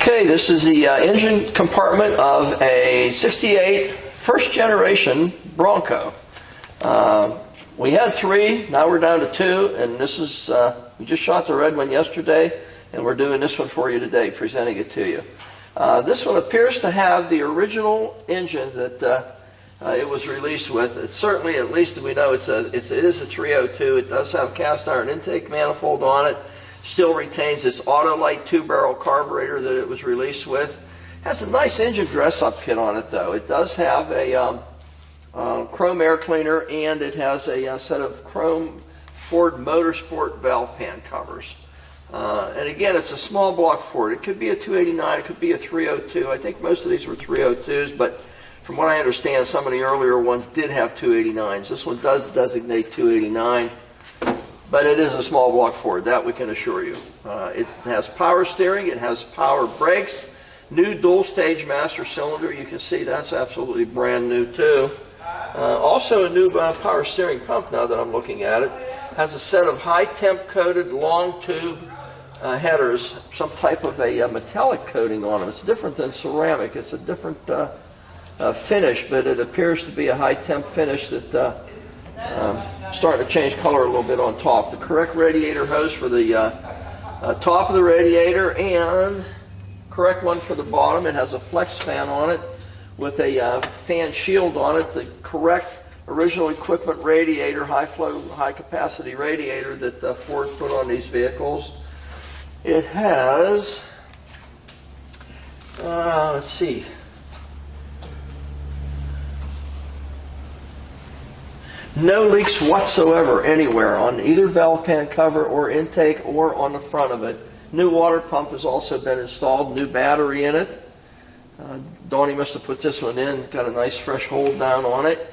Okay, this is the engine compartment of a 68 first generation Bronco. We had 3, now we're down to 2, and this is, we just shot the red one yesterday, and we're doing this one for you today, presenting it to you. This one appears to have the original engine that it was released with. It's certainly, at least we know, it is a 302. It does have cast iron intake manifold on it. Still retains its Autolite 2-barrel carburetor that it was released with. Has a nice engine dress-up kit on it, though. It does have a chrome air cleaner, and it has a set of chrome Ford Motorsport valve pan covers. And again, it's a small block Ford. It could be a 289, it could be a 302. I think most of these were 302s, but from what I understand, some of the earlier ones did have 289s. This one does designate 289. But it is a small block Ford, that we can assure you. It has power steering, it has power brakes, new dual-stage master cylinder. You can see that's absolutely brand new too. Also a new power steering pump now that I'm looking at it. Has a set of high-temp coated long tube headers, some type of a metallic coating on them. It's different than ceramic. It's a different finish, but it appears to be a high-temp finish that starting to change color a little bit on top. The correct radiator hose for the top of the radiator, and correct one for the bottom. It has a flex fan on it with a fan shield on it. The correct original equipment radiator, high flow, high capacity radiator that Ford put on these vehicles. It has, let's see, no leaks whatsoever anywhere on either valve pan cover or intake or on the front of it. New water pump has also been installed, new battery in it. Donnie must have put this one in, got a nice fresh hold down on it.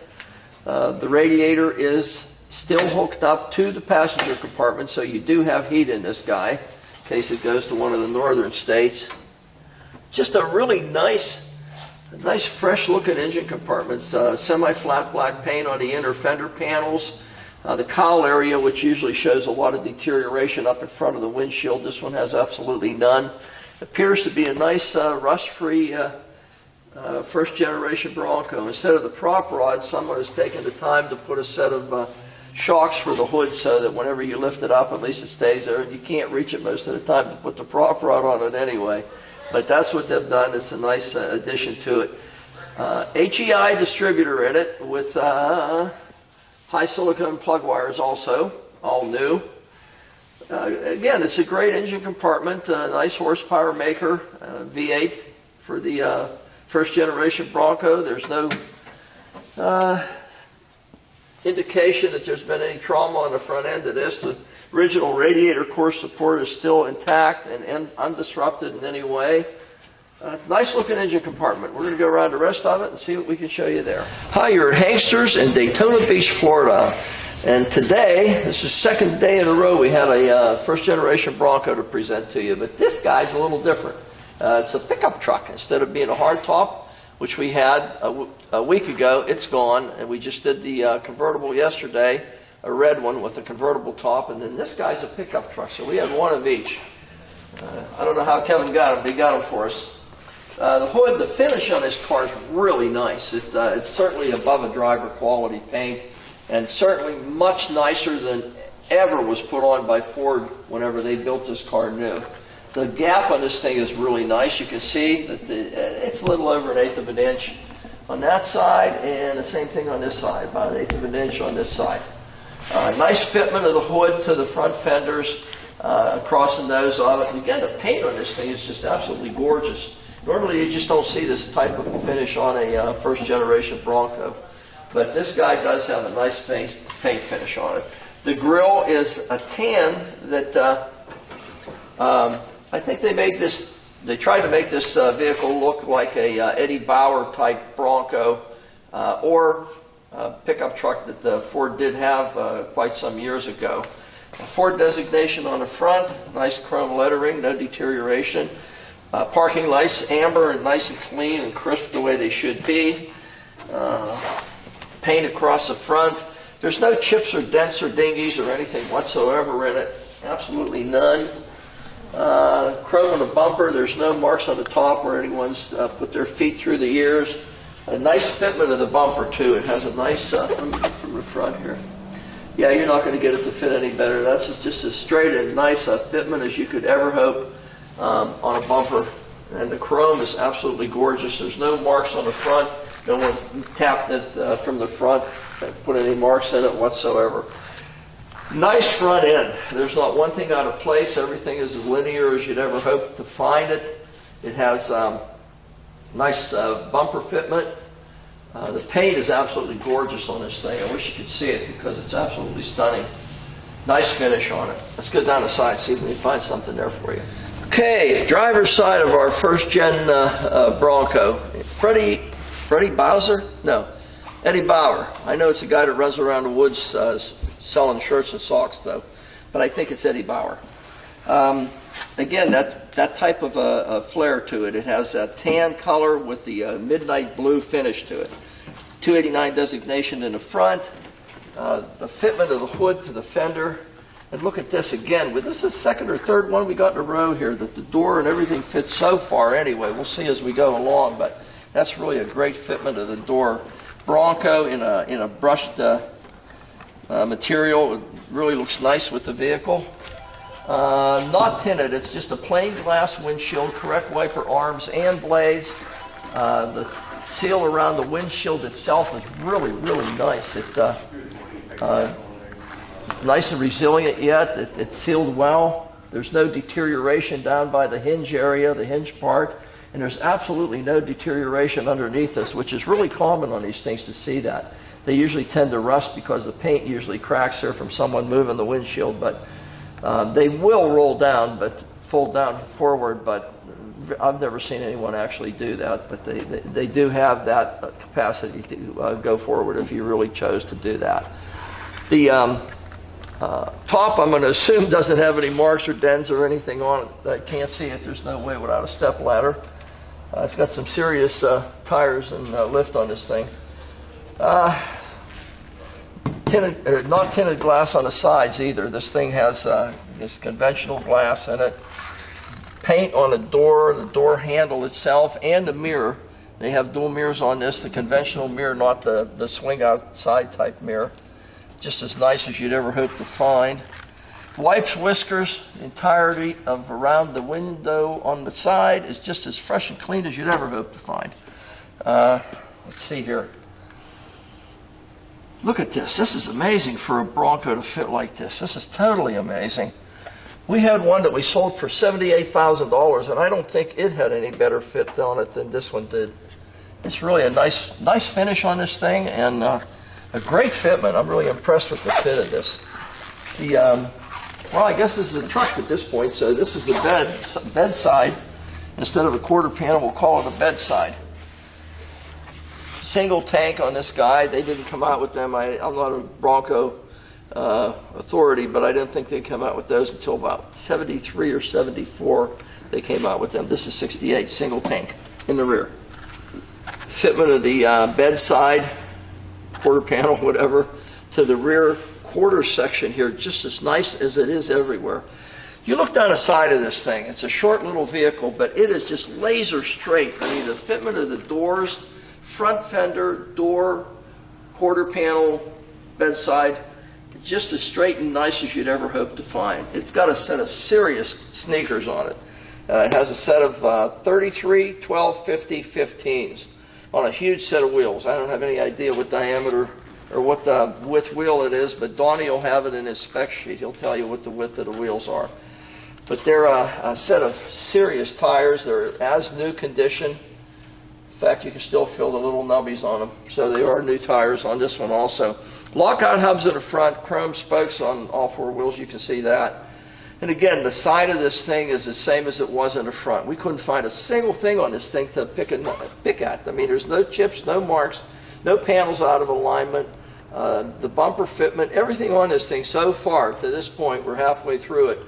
The radiator is still hooked up to the passenger compartment, so you do have heat in this guy in case it goes to one of the northern states. Just a really nice fresh looking engine compartments. Semi-flat black paint on the inner fender panels. The cowl area, which usually shows a lot of deterioration up in front of the windshield, this one has absolutely none. Appears to be a nice rust-free first generation Bronco. Instead of the prop rod, someone has taken the time to put a set of shocks for the hood so that whenever you lift it up, at least it stays there. You can't reach it most of the time to put the prop rod on it anyway. But that's what they've done. It's a nice addition to it. HEI distributor in it with high silicone plug wires also, all new. Again, it's a great engine compartment, nice horsepower maker, V8 for the first generation Bronco. There's no indication that there's been any trauma on the front end of this. The original radiator core support is still intact and undisrupted in any way. Nice looking engine compartment. We're going to go around the rest of it and see what we can show you there. Hi, you're at Hanksters in Daytona Beach, Florida. And today, this is the second day in a row we had a first generation Bronco to present to you. But this guy's a little different. It's a pickup truck. Instead of being a hardtop, which we had a week ago, it's gone. And we just did the convertible yesterday, a red one with a convertible top. And then this guy's a pickup truck. So we had one of each. I don't know how Kevin got them, but he got them for us. The hood, the finish on this car is really nice. It's certainly above a driver quality paint, and certainly much nicer than ever was put on by Ford whenever they built this car new. The gap on this thing is really nice. You can see that it's a little over 1/8 of an inch on that side, and the same thing on this side, about 1/8 of an inch on this side. Nice fitment of the hood to the front fenders, across the nose of it. And again, the paint on this thing is just absolutely gorgeous. Normally you just don't see this type of finish on a first generation Bronco. But this guy does have a nice paint finish on it. The grille is a tan that I think they tried to make this vehicle look like a Eddie Bauer type Bronco or pickup truck that Ford did have quite some years ago. A Ford designation on the front, nice chrome lettering, no deterioration. Parking lights, amber and nice and clean and crisp the way they should be. Paint across the front. There's no chips or dents or dingies or anything whatsoever in it. Absolutely none. Chrome on the bumper. There's no marks on the top where anyone's put their feet through the ears. A nice fitment of the bumper too. It has a nice from the front here. Yeah, you're not going to get it to fit any better. That's just as straight and nice a fitment as you could ever hope on a bumper. And the chrome is absolutely gorgeous. There's no marks on the front. No one's tapped it from the front, put any marks in it whatsoever. Nice front end. There's not one thing out of place. Everything is as linear as you'd ever hope to find it. It has nice bumper fitment. The paint is absolutely gorgeous on this thing. I wish you could see it because it's absolutely stunning. Nice finish on it. Let's go down the side and see if we can find something there for you. Okay, driver's side of our first gen Bronco. Freddie Bowser? No, Eddie Bauer. I know it's a guy that runs around the woods selling shirts and socks though, but I think it's Eddie Bauer. Again, that type of a flare to it. It has that tan color with the midnight blue finish to it. 289 designation in the front. The fitment of the hood to the fender. And look at this again. This is the second or third one we got in a row here. That the door and everything fits so far anyway. We'll see as we go along, but that's really a great fitment of the door. Bronco in a brushed material. It really looks nice with the vehicle. Not tinted. It's just a plain glass windshield, correct wiper arms and blades. The seal around the windshield itself is really, really nice. It's nice and resilient yet. It's sealed well. There's no deterioration down by the hinge area, the hinge part. And there's absolutely no deterioration underneath this, which is really common on these things to see that. They usually tend to rust because the paint usually cracks here from someone moving the windshield, but they will roll down, but fold down forward, but I've never seen anyone actually do that, but they do have that capacity to go forward if you really chose to do that. The top, I'm going to assume, doesn't have any marks or dents or anything on it. I can't see it. There's no way without a step ladder. It's got some serious tires and lift on this thing. Not tinted glass on the sides either. This thing has this conventional glass in it. Paint on the door handle itself, and the mirror. They have dual mirrors on this, the conventional mirror, not the swing outside type mirror. Just as nice as you'd ever hope to find. Wipes, whiskers, entirety of around the window on the side is just as fresh and clean as you'd ever hope to find. Let's see here. Look at this. This is amazing for a Bronco to fit like this. This is totally amazing. We had one that we sold for $78,000, and I don't think it had any better fit on it than this one did. It's really a nice finish on this thing, and a great fitment. I'm really impressed with the fit of this. Well, I guess this is a truck at this point, so this is the bedside. Instead of a quarter panel, we'll call it a bedside. Single tank on this guy. They didn't come out with them. I'm not a Bronco authority, but I didn't think they'd come out with those until about 73 or 74. They came out with them. This is 68, single tank in the rear. Fitment of the bedside, quarter panel, whatever, to the rear quarter section here, just as nice as it is everywhere. You look down the side of this thing, it's a short little vehicle, but it is just laser straight. I mean, the fitment of the doors, front fender, door, quarter panel, bedside, just as straight and nice as you'd ever hope to find. It's got a set of serious sneakers on it. It has a set of 33, 12, 50, 15s on a huge set of wheels. I don't have any idea what diameter or what the width wheel it is, but Donnie will have it in his spec sheet. He'll tell you what the width of the wheels are. But they're a set of serious tires. They're as new condition. In fact, you can still feel the little nubbies on them. So they are new tires on this one also. Lockout hubs in the front, chrome spokes on all four wheels. You can see that. And again, the side of this thing is the same as it was in the front. We couldn't find a single thing on this thing to pick at. I mean, there's no chips, no marks, no panels out of alignment. The bumper fitment, everything on this thing so far to this point, we're halfway through it,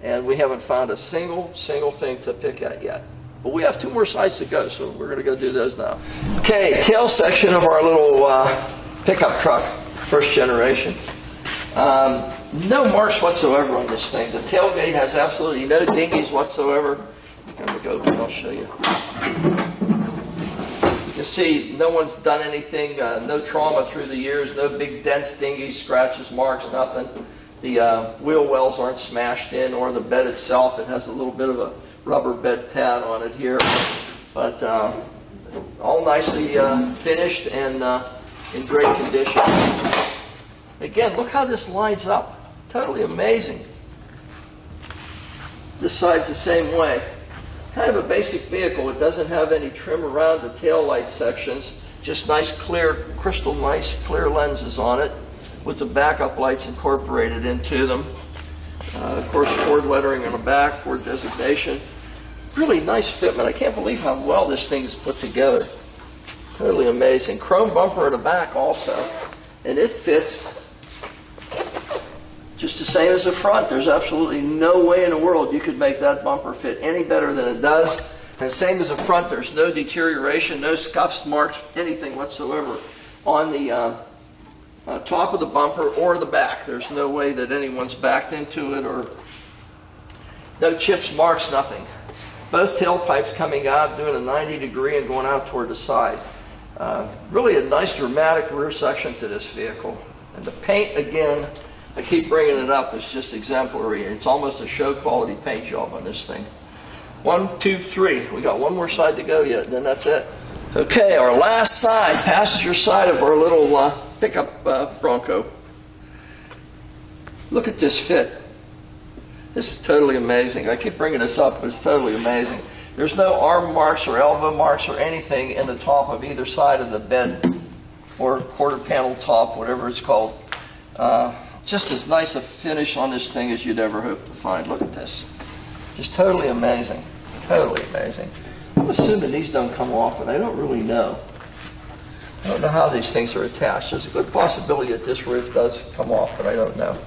and we haven't found a single thing to pick at yet. But we have 2 more sides to go, so we're going to go do those now. Okay, tail section of our little pickup truck, first generation. No marks whatsoever on this thing. The tailgate has absolutely no dinghies whatsoever. I'm going to go and I'll show you. You see, no one's done anything, no trauma through the years, no big dents, dinghies, scratches, marks, nothing. The wheel wells aren't smashed in, or the bed itself. It has a little bit of a rubber bed pad on it here. But all nicely finished and in great condition. Again, look how this lines up. Totally amazing. This side's the same way. Kind of a basic vehicle. It doesn't have any trim around the tail light sections. Just nice, clear, crystal nice, clear lenses on it with the backup lights incorporated into them. Of course, Ford lettering on the back, Ford designation. Really nice fitment. I can't believe how well this thing is put together. Totally amazing. Chrome bumper in the back also. And it fits just the same as the front. There's absolutely no way in the world you could make that bumper fit any better than it does. And same as the front, there's no deterioration, no scuffs, marks, anything whatsoever on the top of the bumper or the back. There's no way that anyone's backed into it, or no chips, marks, nothing. Both tailpipes coming out, doing a 90 degree and going out toward the side. Really a nice dramatic rear section to this vehicle. And the paint, again, I keep bringing it up, it's just exemplary. It's almost a show quality paint job on this thing. 1, 2, 3. We got one more side to go yet, and then that's it. Okay, our last side, passenger side of our little pickup Bronco. Look at this fit. This is totally amazing. I keep bringing this up, but it's totally amazing. There's no arm marks or elbow marks or anything in the top of either side of the bed or quarter panel top, whatever it's called. Just as nice a finish on this thing as you'd ever hope to find. Look at this. Just totally amazing. Totally amazing. I'm assuming these don't come off, but I don't really know. I don't know how these things are attached. There's a good possibility that this roof does come off, but I don't know.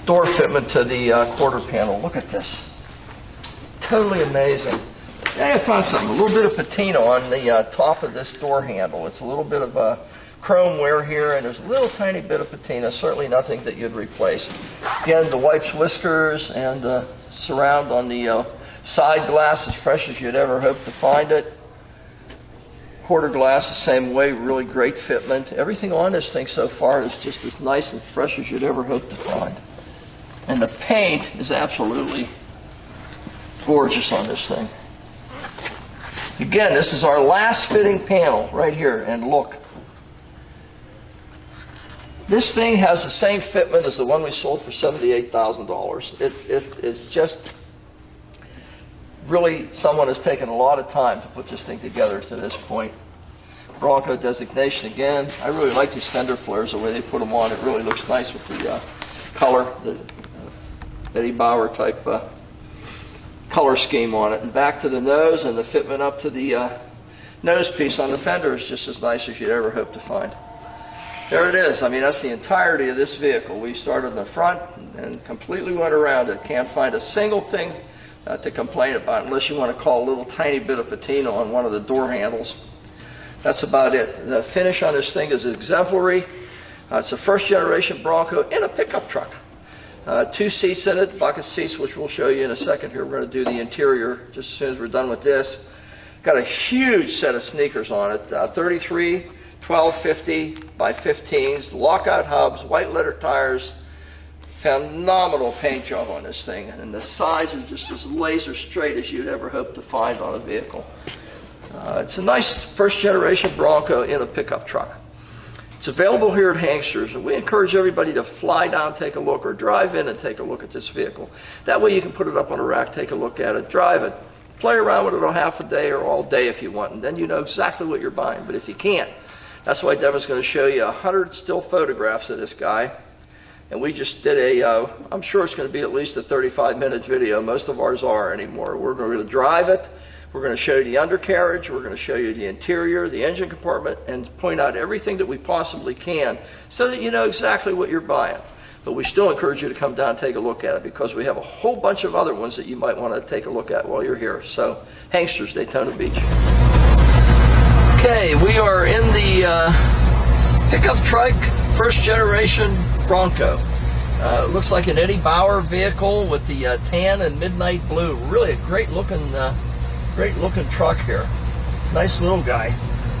Door fitment to the quarter panel. Look at this. Totally amazing. I found something. A little bit of patina on the top of this door handle. It's a little bit of a chrome wear here, and there's a little tiny bit of patina, certainly nothing that you'd replace. Again, the wipes, whiskers, and surround on the side glass as fresh as you'd ever hope to find it. Quarter glass the same way, really great fitment. Everything on this thing so far is just as nice and fresh as you'd ever hope to find. And the paint is absolutely gorgeous on this thing. Again, this is our last fitting panel right here, and look. This thing has the same fitment as the one we sold for $78,000. It is just really, someone has taken a lot of time to put this thing together to this point. Bronco designation again. I really like these fender flares, the way they put them on. It really looks nice with the color, the Eddie Bauer type color scheme on it. And back to the nose, and the fitment up to the nose piece on the fender is just as nice as you'd ever hope to find. There it is. I mean, that's the entirety of this vehicle. We started in the front and completely went around it. Can't find a single thing to complain about, unless you want to call a little tiny bit of patina on one of the door handles. That's about it. The finish on this thing is exemplary. It's a first generation Bronco in a pickup truck. 2 seats in it, bucket seats, which we'll show you in a second here. We're going to do the interior just as soon as we're done with this. Got a huge set of sneakers on it. 33, 12, 50 by 15s, lockout hubs, white letter tires. Phenomenal paint job on this thing, and the sides are just as laser straight as you'd ever hope to find on a vehicle. It's a nice first generation Bronco in a pickup truck. It's available here at Hankster's, and we encourage everybody to fly down, take a look, or drive in and take a look at this vehicle. That way you can put it up on a rack, take a look at it, drive it, play around with it a half a day or all day if you want, and then you know exactly what you're buying. But if you can't, that's why Devin's going to show you 100 still photographs of this guy. And we just did I'm sure it's going to be at least a 35-minute video. Most of ours are anymore. We're going to drive it. We're going to show you the undercarriage. We're going to show you the interior, the engine compartment, and point out everything that we possibly can so that you know exactly what you're buying. But we still encourage you to come down and take a look at it, because we have a whole bunch of other ones that you might want to take a look at while you're here. So, Hankster's, Daytona Beach. Okay, we are in the pickup truck, first generation Bronco. It looks like an Eddie Bauer vehicle with the tan and midnight blue. Really a great looking truck here. Nice little guy.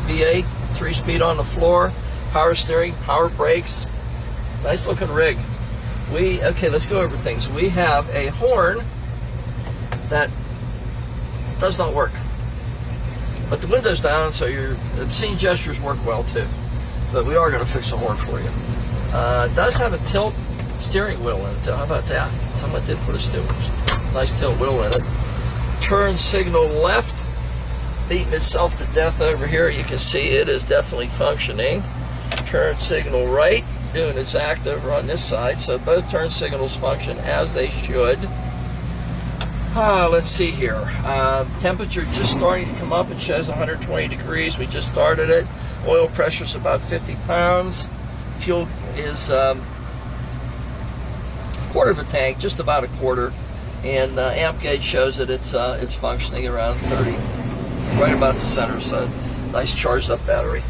V8, 3-speed on the floor, power steering, power brakes. Nice looking rig. Okay, let's go over things. We have a horn that does not work, but the window's down, so your obscene gestures work well too. But we are going to fix the horn for you. It does have a tilt steering wheel in it though. How about that? Someone did put a nice tilt wheel in it. Turn signal left, beating itself to death over here. You can see it is definitely functioning. Turn signal right, doing its act over on this side. So both turn signals function as they should. Let's see here. Temperature just starting to come up. It shows 120 degrees. We just started it. Oil pressure is about 50 pounds. Fuel is quarter of a tank, just about a quarter. And amp gauge shows that it's functioning around 30, right about the center. So nice charged up battery.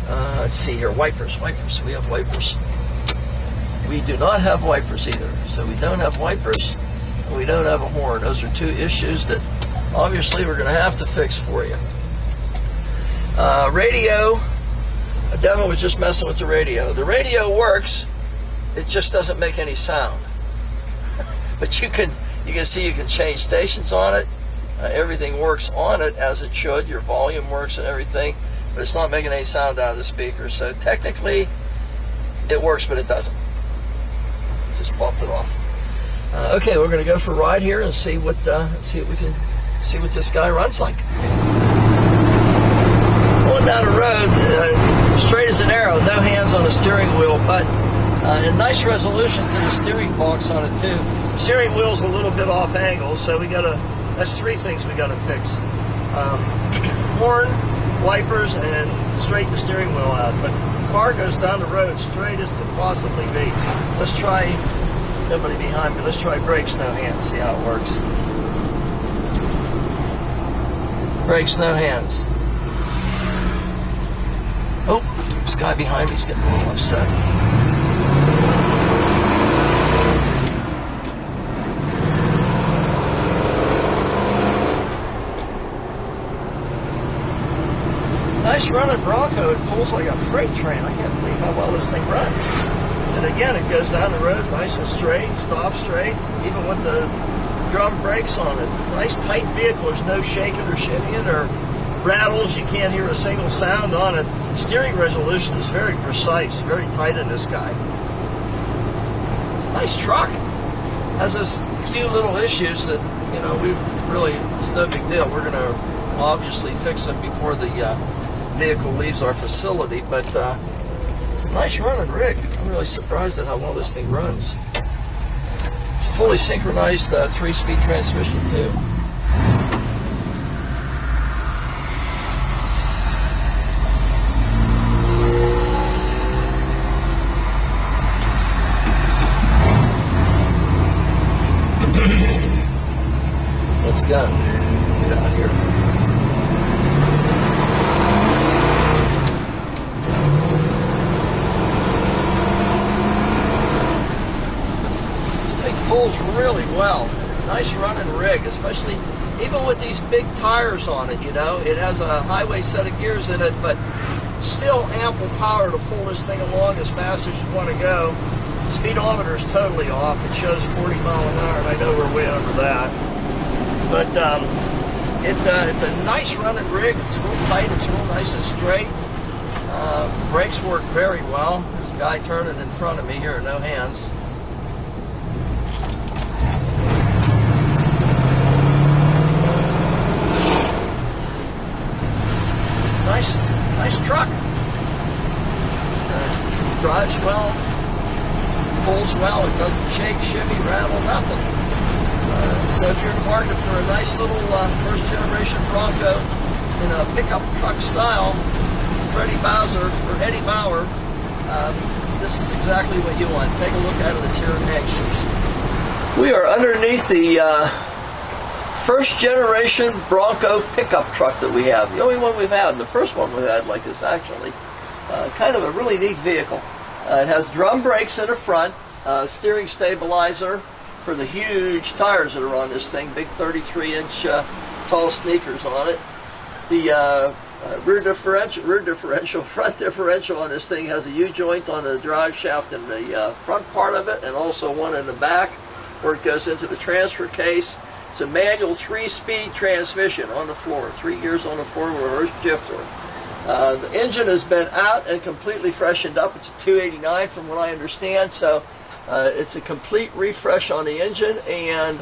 Let's see here. Wipers. We have wipers. We do not have wipers either. So we don't have wipers. We don't have a horn. Those are two issues that obviously we're going to have to fix for you. Radio. Devin was just messing with the radio. The radio works. It just doesn't make any sound. But you can see you can change stations on it. Everything works on it as it should. Your volume works and everything, but it's not making any sound out of the speaker. So technically, it works, but it doesn't. Just popped it off. Okay, we're going to go for a ride here and see what this guy runs like. Going down the road, straight as an arrow, no hands on the steering wheel, but a nice resolution to the steering box on it too. The steering wheel's a little bit off angle, so that's three things we gotta fix. Horn, wipers, and straighten the steering wheel out. But the car goes down the road straight as can possibly be. Let's try, nobody behind me, let's try brakes, no hands, see how it works. Brakes, no hands. Oh, this guy behind me's getting a little upset. Nice running Bronco. It pulls like a freight train. I can't believe how well this thing runs. And again, it goes down the road nice and straight, stops straight, even with the drum brakes on it. Nice tight vehicle. There's no shaking or shimmying or rattles. You can't hear a single sound on it. Steering resolution is very precise, very tight in this guy. It's a nice truck. Has a few little issues that, it's no big deal. We're going to obviously fix them before the vehicle leaves our facility, but it's a nice running rig. I'm really surprised at how well this thing runs. It's a fully synchronized 3-speed transmission too. Let's go. Get out here. Pulls really well. Nice running rig, especially even with these big tires on it. It has a highway set of gears in it, but still ample power to pull this thing along as fast as you want to go. Speedometer is totally off. It shows 40 mile an hour, and I know we're way under that. But it's a nice running rig. It's real tight. It's real nice and straight. Brakes work very well. There's a guy turning in front of me here, no hands. Nice truck. Drives well, pulls well. It doesn't shake, shimmy, rattle, nothing. So if you're in the market for a nice little first-generation Bronco in a pickup truck style, Eddie Bauer, this is exactly what you want. Take a look at it. It's here in Hampshire. We are underneath the first-generation Bronco pickup truck that we have. The only one we've had. The first one we had like this, actually. Kind of a really neat vehicle. It has drum brakes in the front, steering stabilizer for the huge tires that are on this thing, big 33-inch tall sneakers on it. The front differential on this thing has a U-joint on the drive shaft in the front part of it, and also one in the back where it goes into the transfer case. It's a manual 3-speed transmission on the floor, 3 gears on the floor with a reverse shifter. The engine has been out and completely freshened up. It's a 289 from what I understand, so it's a complete refresh on the engine, and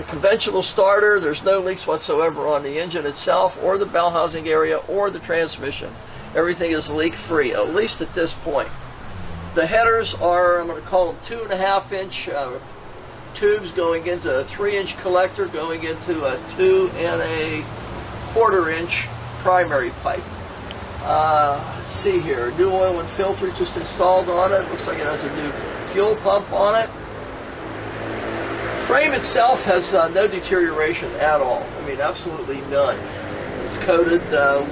conventional starter. There's no leaks whatsoever on the engine itself or the bell housing area or the transmission. Everything is leak free, at least at this point. The headers are, I'm going to call them 2.5-inch tubes going into a 3-inch collector, going into a 2.25-inch primary pipe. Let's see here, new oil and filter just installed on it. Looks like it has a new fuel pump on it. Frame itself has no deterioration at all. I mean, absolutely none. It's coated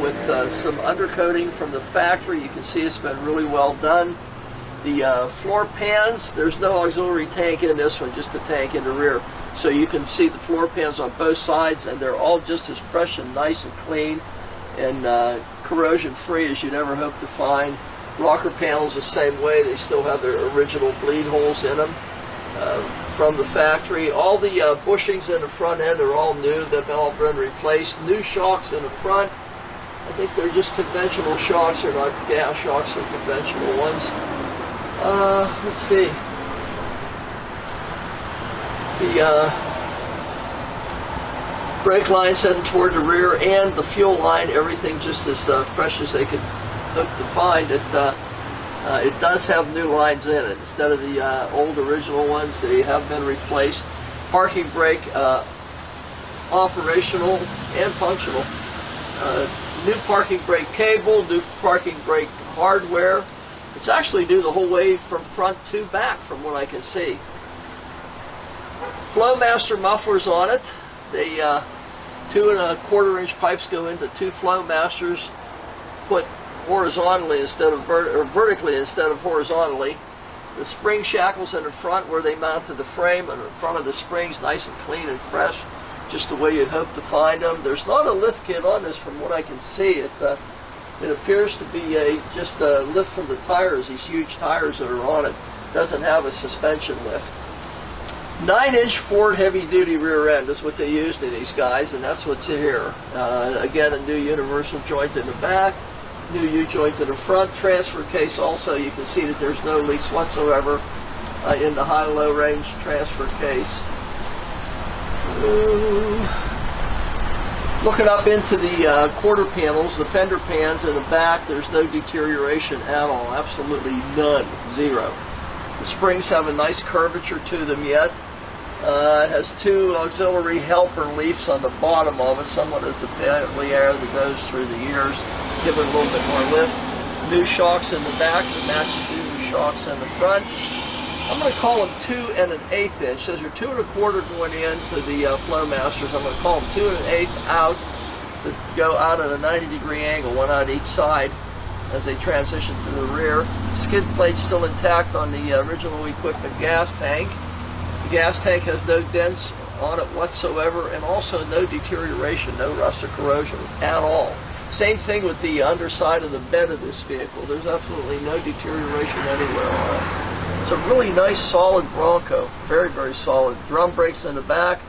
with some undercoating from the factory. You can see it's been really well done. The floor pans, there's no auxiliary tank in this one, just a tank in the rear. So you can see the floor pans on both sides, and they're all just as fresh and nice and clean and corrosion free as you'd ever hope to find. Rocker panels the same way. They still have their original bleed holes in them from the factory. All the bushings in the front end are all new. They've all been replaced. New shocks in the front. I think they're just conventional shocks. They're not gas shocks, they're conventional ones. Let's see. The brake line's heading toward the rear, and the fuel line, everything just as fresh as they could hope to find. It does have new lines in it instead of the old original ones. They have been replaced. Parking brake operational and functional. New parking brake cable, new parking brake hardware. It's actually new the whole way from front to back from what I can see. Flowmaster mufflers on it. They 2.25-inch pipes go into 2 Flowmasters, put horizontally instead of vertically instead of horizontally. The spring shackles in the front where they mount to the frame, and the front of the springs nice and clean and fresh, just the way you'd hope to find them. There's not a lift kit on this from what I can see. It appears to be just a lift from the tires, these huge tires that are on it. It doesn't have a suspension lift. 9-inch Ford heavy-duty rear end is what they used in these guys, and that's what's here. Again, a new universal joint in the back, new U-joint in the front, transfer case also. You can see that there's no leaks whatsoever in the high-low range transfer case. Looking up into the quarter panels, the fender pans in the back, there's no deterioration at all, absolutely none, zero. The springs have a nice curvature to them yet. It has 2 auxiliary helper leafs on the bottom of it, somewhat as the Bentley air that goes through the ears, give it a little bit more lift. New shocks in the back to match the new shocks in the front. I'm going to call them 2 1/8 inch. Those are 2 1/4 going into the Flowmasters. I'm going to call them 2 1/8 out that go out at a 90-degree angle, one on each side as they transition to the rear. Skid plate's still intact on the original equipment gas tank. The gas tank has no dents on it whatsoever, and also no deterioration, no rust or corrosion at all. Same thing with the underside of the bed of this vehicle. There's absolutely no deterioration anywhere on it. It's a really nice, solid Bronco. Very, very solid. Drum brakes in the back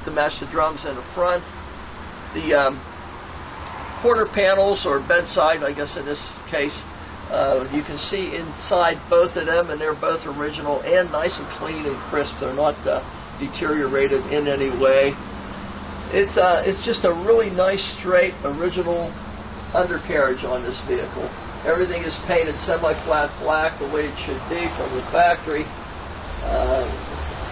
to match the drums in the front. The quarter panels, or bedside, I guess in this case, you can see inside both of them, and they're both original and nice and clean and crisp. They're not deteriorated in any way. It's just a really nice, straight, original undercarriage on this vehicle. Everything is painted semi-flat black the way it should be from the factory.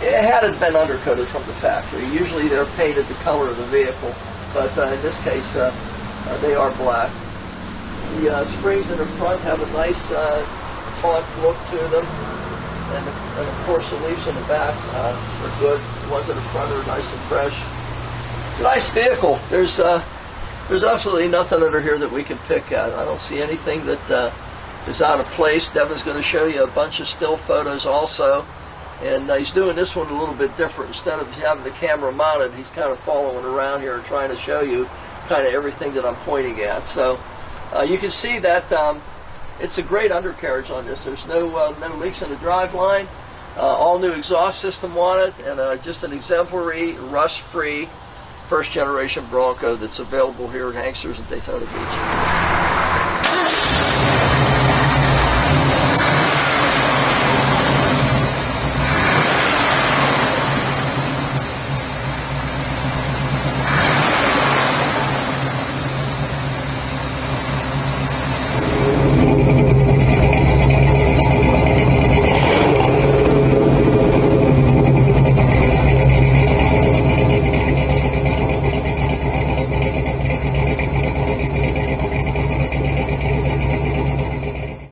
It hadn't been undercoated from the factory. Usually they're painted the color of the vehicle, but in this case they are black. The springs in the front have a nice taut look to them, and of course the leaves in the back are good. The ones in the front are nice and fresh. It's a nice vehicle. There's absolutely nothing under here that we can pick at. I don't see anything that is out of place. Devin's going to show you a bunch of still photos also. And he's doing this one a little bit different. Instead of having the camera mounted, he's kind of following around here and trying to show you kind of everything that I'm pointing at. So you can see that it's a great undercarriage on this. There's no leaks in the driveline. All new exhaust system on it, and just an exemplary, rust-free, first-generation Bronco that's available here at Hankster's in Daytona Beach.